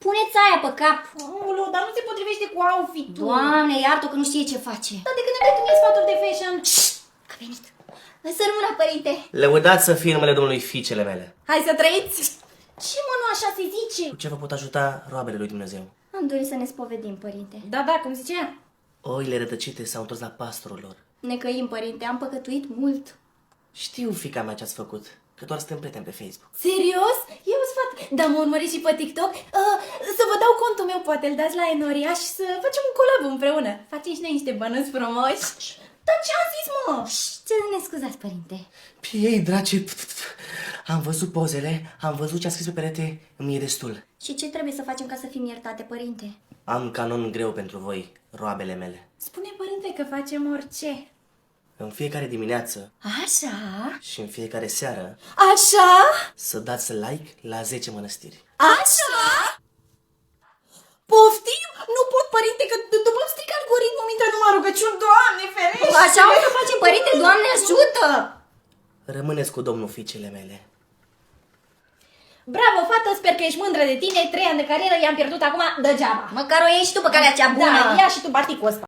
Puneți aia pe cap. Aoleu, dar nu se potrivește cu outfit-ul. Doamne, iartă că nu știe ce face. Dar de când îmi dai tu mie sfaturi de fashion? A venit. Să rămână, părinte. Lăudați să fie numele Domnului fiicele mele. Hai să trăiți. Ce mă, nu așa se zice? Cu ce vă pot ajuta roabele lui Dumnezeu? Am dorit să ne spovedim, părinte. Da, cum zicea? Oile rătăcite s-au întors la pastorul lor. Ne căim, părinte, am păcătuit mult. Știu, fiica mea, ce-ați făcut, că doar suntem prieteni pe Facebook. Serios? Eu sfat. Dar mă urmăriți și pe TikTok? Să vă dau contul meu, poate îl dați la Enoria și să facem un collab împreună. Facem și noi niște bănuți frumoși. Dar ce am zis, mă? Ce ne scuzați, părinte? Ei, drace, am văzut pozele, am văzut ce a scris pe perete, îmi e destul. Și ce trebuie să facem ca să fim iertate, părinte? Am canon greu pentru voi, roabele mele. Spune, părinte, că facem orice. În fiecare dimineață Așa? și în fiecare seară Așa? să dați like la 10 mănăstiri. Așa? Poftim? Nu pot, părinte, că după îmi stric algoritmul, mi intră numai rugăciuni, Doamne ferește! Așa o să facem, părinte, Doamne ajută! Rămâneți cu Domnul fiicele mele. Bravo, fată, sper că ești mândră de tine, 3 ani de carieră i-am pierdut acum degeaba. Măcar o iei și tu pe calea cea bună. Da, ia și tu baticul ăsta.